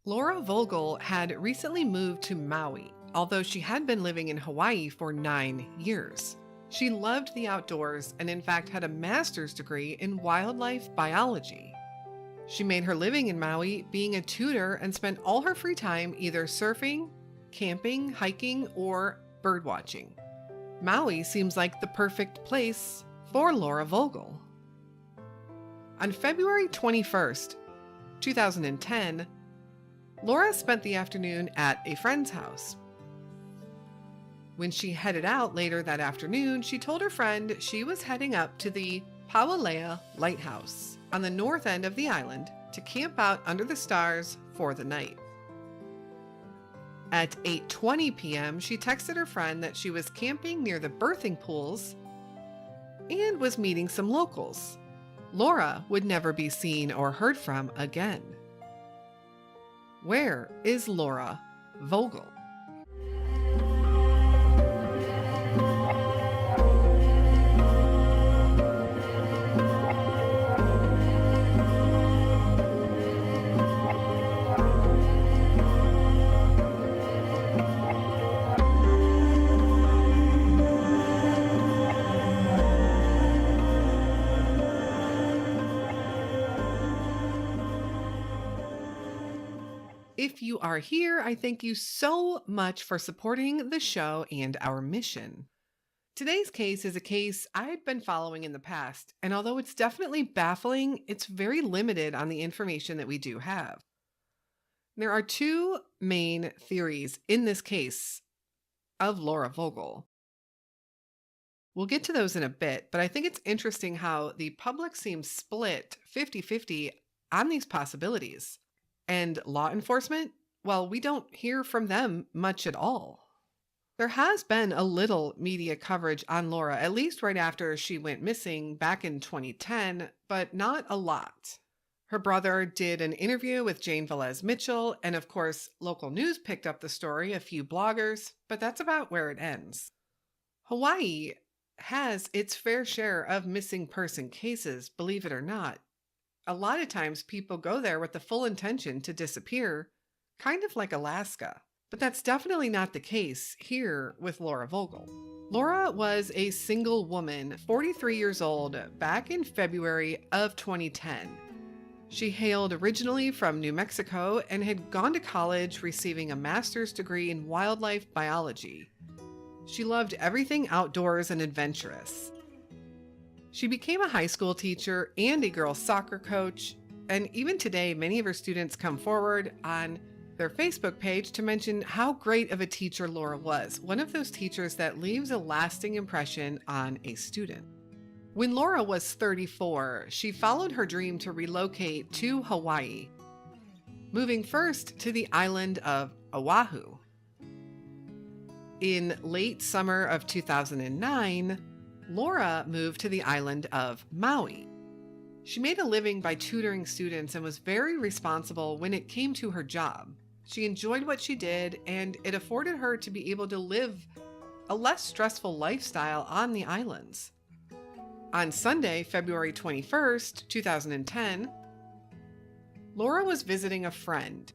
Laura Vogel had recently moved to Maui, although she had been living in Hawaii for 9 years. She loved the outdoors and, in fact, had a master's degree in wildlife biology. She made her living in Maui being a tutor and spent all her free time either surfing, camping, hiking, or birdwatching. Maui seems like the perfect place for Laura Vogel. On February 21st, 2010, Laura spent the afternoon at a friend's house. When she headed out later that afternoon, she told her friend she was heading up to the Pauwela Lighthouse on the north end of the island to camp out under the stars for the night. At 8:20 p.m., she texted her friend that she was camping near the birthing pools and was meeting some locals. Laura would never be seen or heard from again. Where is Laura Vogel? If you are here, I thank you so much for supporting the show and our mission. Today's case is a case I'd been following in the past, and although it's definitely baffling, it's very limited on the information that we do have. There are two main theories in this case of Laura Vogel. We'll get to those in a bit, but I think it's interesting how the public seems split 50-50 on these possibilities. And law enforcement, well, we don't hear from them much at all. There has been a little media coverage on Laura, at least right after she went missing back in 2010, but not a lot. Her brother did an interview with Jane Velez Mitchell, and of course, local news picked up the story, a few bloggers, but that's about where it ends. Hawaii has its fair share of missing person cases, believe it or not. A lot of times people go there with the full intention to disappear, kind of like Alaska. But that's definitely not the case here with Laura Vogel. Laura was a single woman, 43 years old, back in February of 2010. She hailed originally from New Mexico and had gone to college receiving a master's degree in wildlife biology. She loved everything outdoors and adventurous. She became a high school teacher and a girls' soccer coach, and even today, many of her students come forward on their Facebook page to mention how great of a teacher Laura was, one of those teachers that leaves a lasting impression on a student. When Laura was 34, she followed her dream to relocate to Hawaii, moving first to the island of Oahu. In late summer of 2009, Laura moved to the island of Maui. She made a living by tutoring students and was very responsible when it came to her job. She enjoyed what she did, and it afforded her to be able to live a less stressful lifestyle on the islands. On Sunday, February 21st, 2010, Laura was visiting a friend.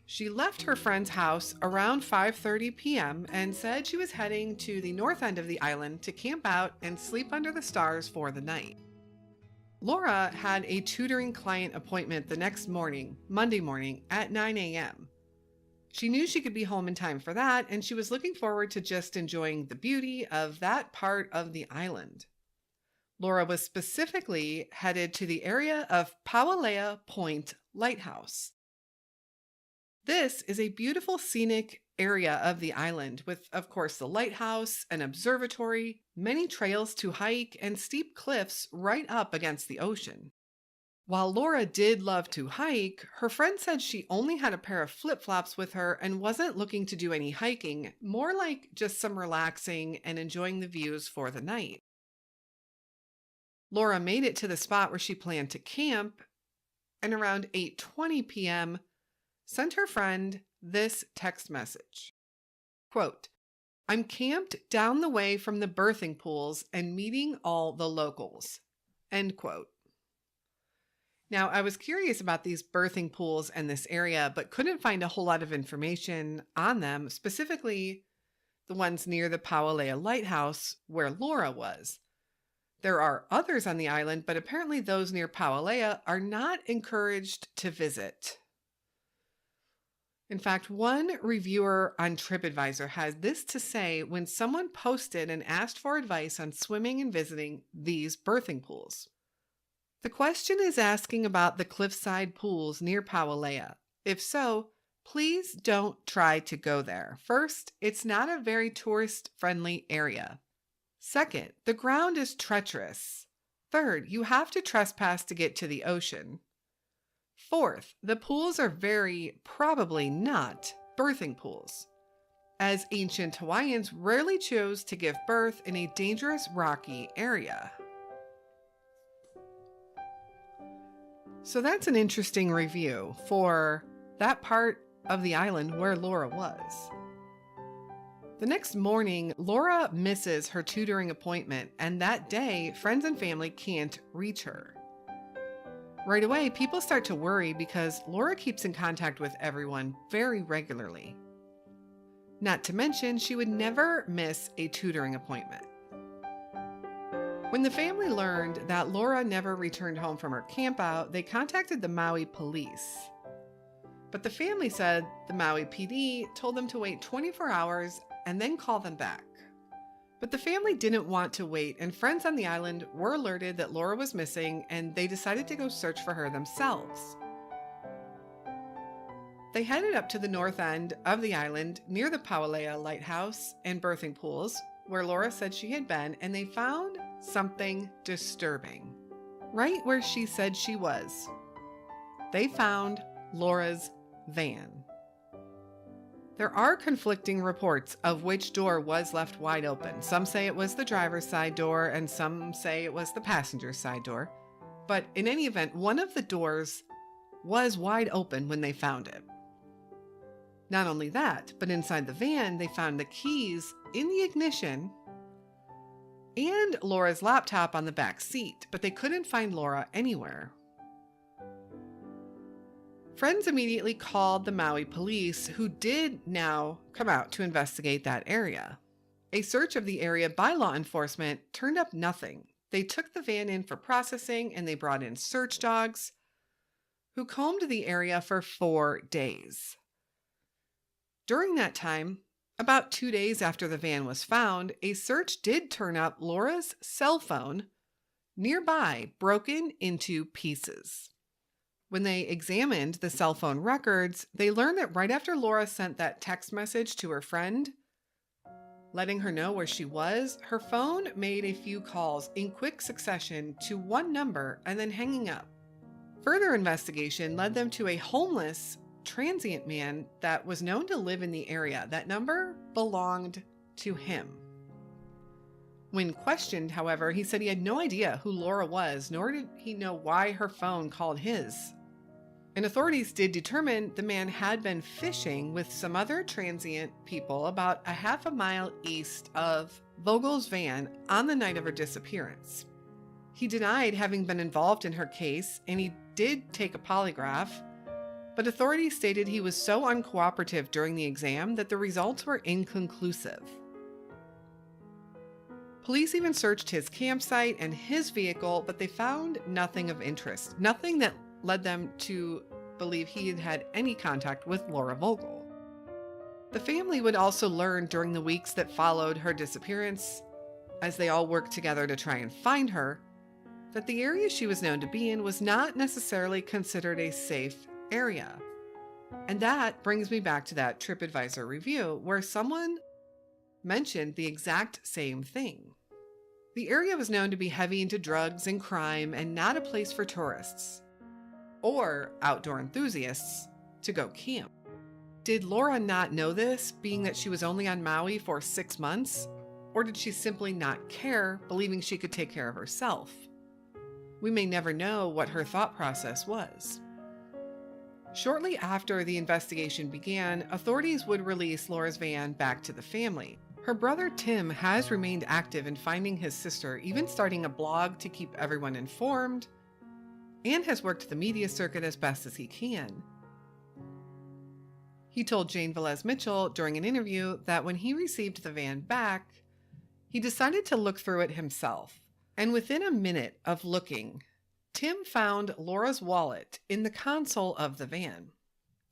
She left her friend's house around 5:30 p.m. and said she was heading to the north end of the island to camp out and sleep under the stars for the night. Laura had a tutoring client appointment the next morning, Monday morning, at 9 a.m. She knew she could be home in time for that, and she was looking forward to just enjoying the beauty of that part of the island. Laura was specifically headed to the area of Pauwela Lighthouse. This is a beautiful scenic area of the island with, of course, the lighthouse, an observatory, many trails to hike, and steep cliffs right up against the ocean. While Laura did love to hike, her friend said she only had a pair of flip-flops with her and wasn't looking to do any hiking, more like just some relaxing and enjoying the views for the night. Laura made it to the spot where she planned to camp, and around 8:20 p.m., sent her friend this text message. Quote, "I'm camped down the way from the birthing pools and meeting all the locals." End quote. Now, I was curious about these birthing pools and this area, but couldn't find a whole lot of information on them, specifically the ones near the Pauwela Lighthouse where Laura was. There are others on the island, but apparently those near Pauwela are not encouraged to visit. In fact, one reviewer on TripAdvisor had this to say when someone posted and asked for advice on swimming and visiting these birthing pools. The question is asking about the cliffside pools near Pauwela. If so, please don't try to go there. First, it's not a very tourist-friendly area. Second, the ground is treacherous. Third, you have to trespass to get to the ocean. Fourth, the pools are very probably not birthing pools, as ancient Hawaiians rarely chose to give birth in a dangerous rocky area. So that's an interesting review for that part of the island where Laura was. The next morning, Laura misses her tutoring appointment, and that day, friends and family can't reach her. Right away, people start to worry because Laura keeps in contact with everyone very regularly. Not to mention, she would never miss a tutoring appointment. When the family learned that Laura never returned home from her campout, they contacted the Maui police. But the family said the Maui PD told them to wait 24 hours and then call them back. But the family didn't want to wait, and friends on the island were alerted that Laura was missing, and they decided to go search for her themselves. They headed up to the north end of the island near the Pauwela Lighthouse and birthing pools, where Laura said she had been, and they found something disturbing. Right where she said she was, they found Laura's van. There are conflicting reports of which door was left wide open. Some say it was the driver's side door, and some say it was the passenger's side door. But in any event, one of the doors was wide open when they found it. Not only that, but inside the van, they found the keys in the ignition and Laura's laptop on the back seat, but they couldn't find Laura anywhere. Friends immediately called the Maui police, who did now come out to investigate that area. A search of the area by law enforcement turned up nothing. They took the van in for processing, and they brought in search dogs who combed the area for 4 days. During that time, about 2 days after the van was found, a search did turn up Laura's cell phone nearby, broken into pieces. When they examined the cell phone records, they learned that right after Laura sent that text message to her friend, letting her know where she was, her phone made a few calls in quick succession to one number and then hanging up. Further investigation led them to a homeless transient man that was known to live in the area. That number belonged to him. When questioned, however, he said he had no idea who Laura was, nor did he know why her phone called his. And authorities did determine the man had been fishing with some other transient people about a half a mile east of Vogel's van on the night of her disappearance. He denied having been involved in her case, and he did take a polygraph, but authorities stated he was so uncooperative during the exam that the results were inconclusive. Police even searched his campsite and his vehicle, but they found nothing of interest, nothing that led them to believe he had had any contact with Laura Vogel. The family would also learn during the weeks that followed her disappearance, as they all worked together to try and find her, that the area she was known to be in was not necessarily considered a safe area. And that brings me back to that TripAdvisor review where someone mentioned the exact same thing. The area was known to be heavy into drugs and crime and not a place for tourists or outdoor enthusiasts to go camp. Did Laura not know this, being that she was only on Maui for 6 months? Or did she simply not care, believing she could take care of herself? We may never know what her thought process was. Shortly after the investigation began, authorities would release Laura's van back to the family. Her brother Tim has remained active in finding his sister, even starting a blog to keep everyone informed. and has worked the media circuit as best as he can. He told Jane Velez Mitchell during an interview that when he received the van back, he decided to look through it himself. And within a minute of looking, Tim found Laura's wallet in the console of the van.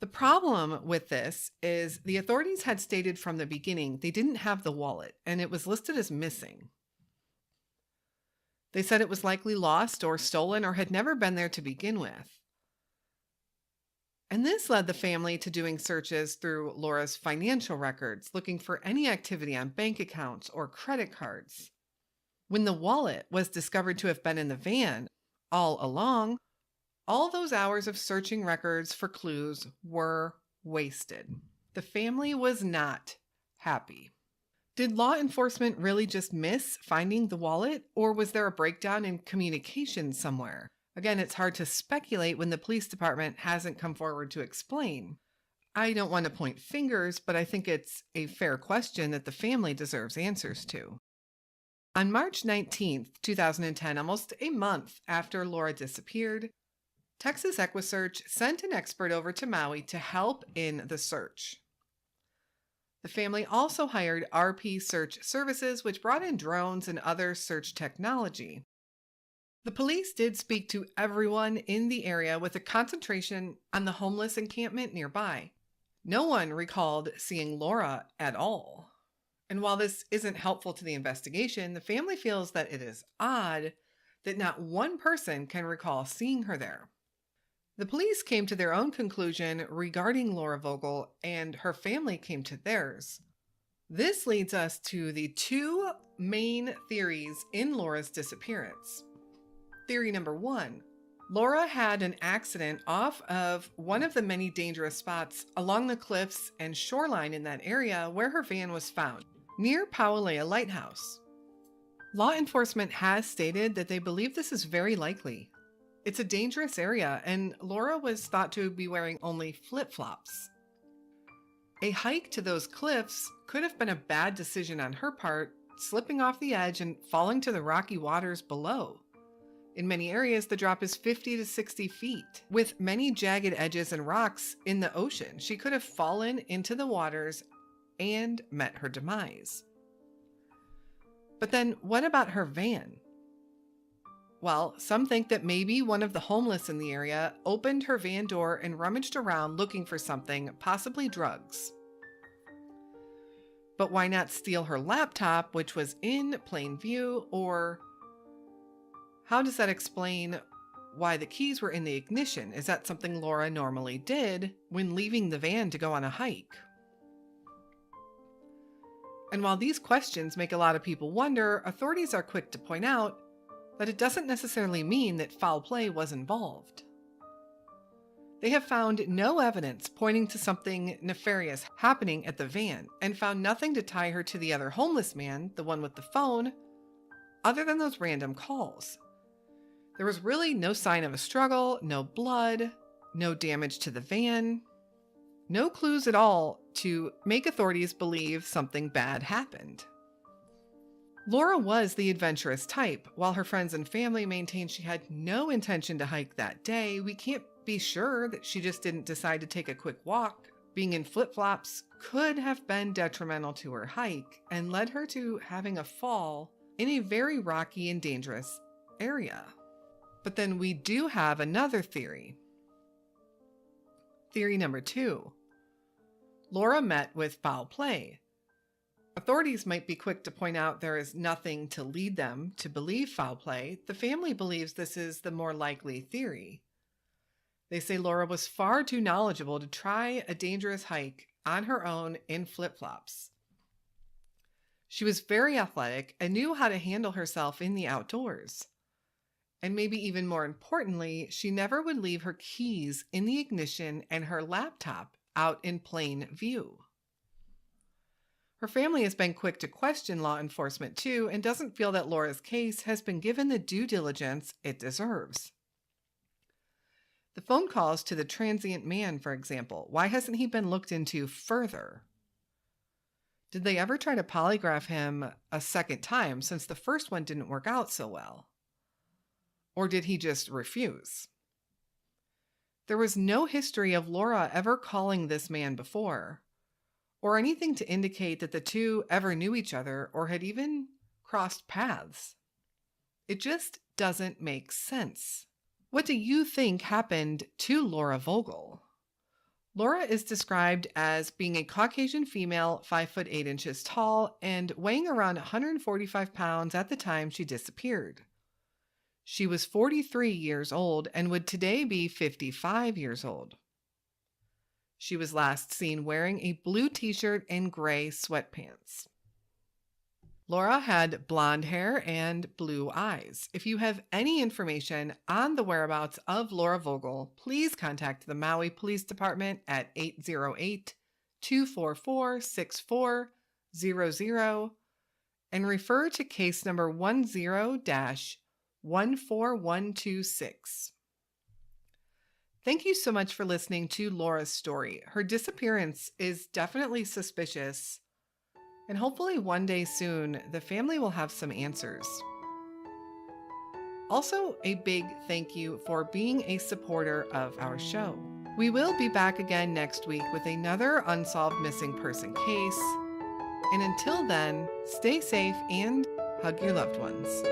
The problem with this is the authorities had stated from the beginning they didn't have the wallet, and it was listed as missing. They said it was likely lost or stolen or had never been there to begin with. And this led the family to doing searches through Laura's financial records, looking for any activity on bank accounts or credit cards. When the wallet was discovered to have been in the van all along, all those hours of searching records for clues were wasted. The family was not happy. Did law enforcement really just miss finding the wallet, or was there a breakdown in communication somewhere? Again, it's hard to speculate when the police department hasn't come forward to explain. I don't want to point fingers, but I think it's a fair question that the family deserves answers to. On March 19th, 2010, almost a month after Laura disappeared, Texas EquiSearch sent an expert over to Maui to help in the search. The family also hired RP Search Services, which brought in drones and other search technology. The police did speak to everyone in the area with a concentration on the homeless encampment nearby. No one recalled seeing Laura at all. And while this isn't helpful to the investigation, the family feels that it is odd that not one person can recall seeing her there. The police came to their own conclusion regarding Laura Vogel, and her family came to theirs. This leads us to the two main theories in Laura's disappearance. Theory number one, Laura had an accident off of one of the many dangerous spots along the cliffs and shoreline in that area where her van was found, near Pauwela Lighthouse. Law enforcement has stated that they believe this is very likely. It's a dangerous area, and Laura was thought to be wearing only flip-flops. A hike to those cliffs could have been a bad decision on her part, slipping off the edge and falling to the rocky waters below. In many areas, the drop is 50 to 60 feet, with many jagged edges and rocks in the ocean. She could have fallen into the waters and met her demise. But then, what about her van? Well, some think that maybe one of the homeless in the area opened her van door and rummaged around looking for something, possibly drugs. But why not steal her laptop, which was in plain view? Or how does that explain why the keys were in the ignition? Is that something Laura normally did when leaving the van to go on a hike? And while these questions make a lot of people wonder, authorities are quick to point out that it doesn't necessarily mean that foul play was involved. They have found no evidence pointing to something nefarious happening at the van, and found nothing to tie her to the other homeless man, the one with the phone, other than those random calls. There was really no sign of a struggle, no blood, no damage to the van, no clues at all to make authorities believe something bad happened. Laura was the adventurous type. While her friends and family maintained she had no intention to hike that day, we can't be sure that she just didn't decide to take a quick walk. Being in flip-flops could have been detrimental to her hike and led her to having a fall in a very rocky and dangerous area. But then we do have another theory. Theory number two. Laura met with foul play. Authorities might be quick to point out there is nothing to lead them to believe foul play. The family believes this is the more likely theory. They say Laura was far too knowledgeable to try a dangerous hike on her own in flip-flops. She was very athletic and knew how to handle herself in the outdoors. And maybe even more importantly, she never would leave her keys in the ignition and her laptop out in plain view. Her family has been quick to question law enforcement too, and doesn't feel that Laura's case has been given the due diligence it deserves. The phone calls to the transient man, for example, why hasn't he been looked into further? Did they ever try to polygraph him a second time since the first one didn't work out so well? Or did he just refuse? There was no history of Laura ever calling this man before, or anything to indicate that the two ever knew each other or had even crossed paths. It just doesn't make sense. What do you think happened to Laura Vogel? Laura is described as being a Caucasian female, 5 foot 8 inches tall, and weighing around 145 pounds at the time she disappeared. She was 43 years old and would today be 55 years old. She was last seen wearing a blue t-shirt and gray sweatpants. Laura had blonde hair and blue eyes. If you have any information on the whereabouts of Laura Vogel, please contact the Maui Police Department at 808-244-6400 and refer to case number 10-14126. Thank you so much for listening to Laura's story. Her disappearance is definitely suspicious, and hopefully one day soon, the family will have some answers. Also, a big thank you for being a supporter of our show. We will be back again next week with another unsolved missing person case. And until then, stay safe and hug your loved ones.